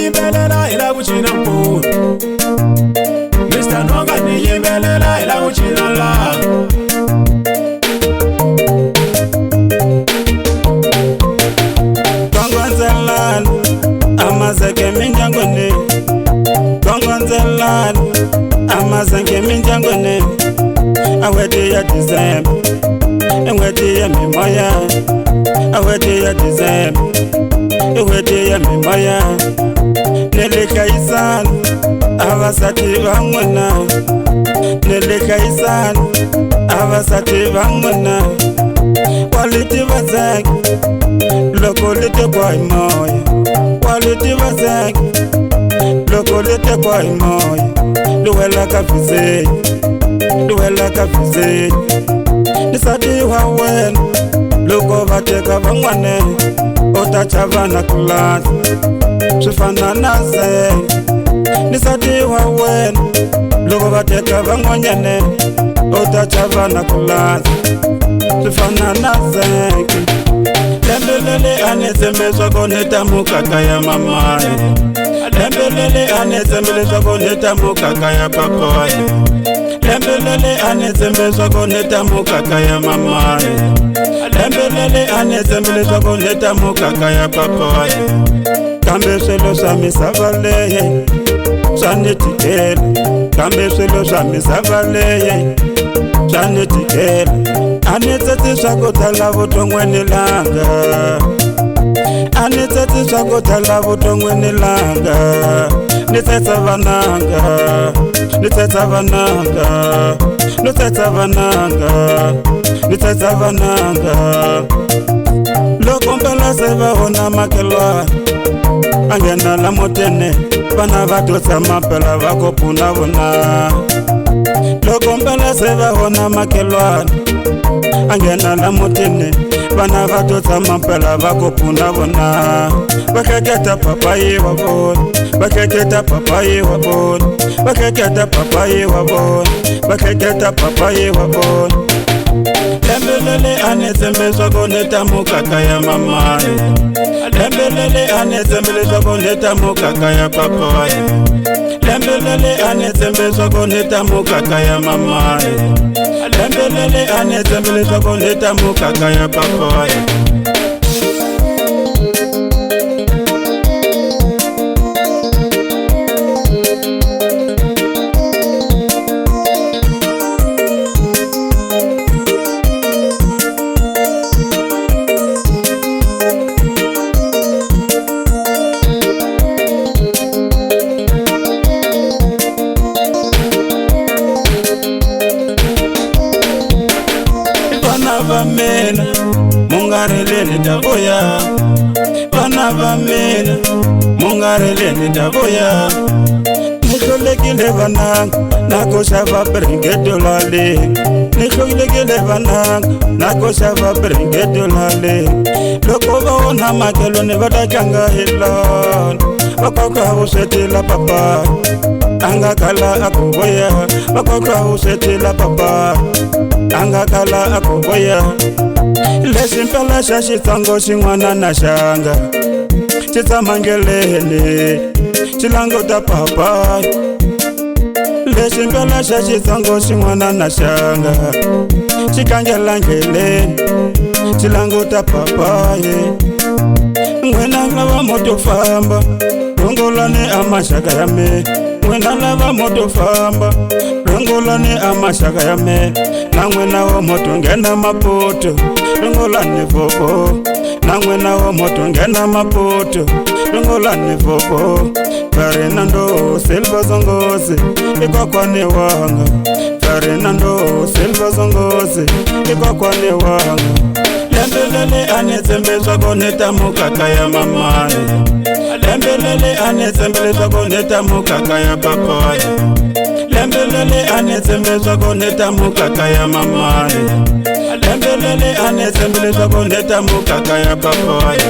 yimbelela ila kuchina mkulu. Mr. Nongani yimbelela ila kuchina la. Kongwanzelani amazeke minjangweni. Kongwanzelani amazeke minjangweni. Aweti ya December, aweti ya mimoya. Aweti ya December, aweti ya mimoya. Nelekaisani abasati bangwana. Nelekaisani abasati bangwana. Quality bazak, lokolite kwa imoya. Quality bazak, lokolite kwa imoya. Luwela kafize, luwela kafize. Nisati wawen, loko bateka bangwane. Otachavana kulasi, shifana naze. Nisati wawen, loko bateka bangwanyane. Otachavana kulasi, shifana naze. Lembelele anezembezwa koneta mukaka ya mamaye. Lembelele anezembezwa koneta mukaka ya papaye. Lembelele anezembezwa koneta mukaka ya mamaye. Lembelele anezembezwa koneta mukaka ya papaye. Kambe swelo swa misavale swanetikela. Kambe swelo swa misavale swanetikela. Anetsatsi swakotala vutongweni langa. Anetsatsi swakotala vutongweni langa. Nitsetsa vananga, nitsetsa vananga, nitsetsa vananga, nitsetsa vananga. Loko mpela se va ona makelwa angena la motene. Vana va tosa mapela va kopuna vona. Loko mpela se va ona makelwa angena la motene. Vana va tosa mapela va kopuna vona. Vakeketa papayi wa vona. Vakeketa papayi wa vona. Vakeketa papayi wa vona. Vakeketa papayi wa vona. Lembelele anezembezwa koneta mukaka ya mamaye. Lembelele anezembezwa koneta mukaka ya papaye. Lembelele anezembezwa koneta mukaka ya mamaye. Lembelele anezembezwa koneta mukaka ya papaye. Vana va mina mungareleni daboya. Vana va mina mungareleni daboya. Nihlolekile vananga nako xava bringeto lale. Nihlolekile vananga nako xava bringeto lale. Loko va ona makeloni va ta tlanga hi lona. Va koka vuswetela papa anga kala akuvoya. Va koka vuswetela papa anga kala akuvoya. Lexi mpela xa xitsango xin'wana na xanga xi tsamangeleni xi languta papa. Lexi mpela xa xitsango xin'wana na xanga xi kangela ngeleni xi languta papa. N'wina lava moto famba rungulani amaxaka ya me. N'wina lava moto famba rungulani amaxaka ya me. Na n'wina wa moto nghena mapoto rungulani vovo. Na n'wina wa moto nghena mapoto rungulani vovo. Ferdinando Silva Zongozi ikokwani wanga. Ferdinando Silva Zongozi ikokwani wanga. Lembelele anezembezwa koneta mukaka ya mamaye. Lembelele anezembezwa koneta mukaka ya papaye. Lembelele anezembezwa koneta mukaka ya mamaye. Lembelele anezembezwa koneta mukaka ya papaye.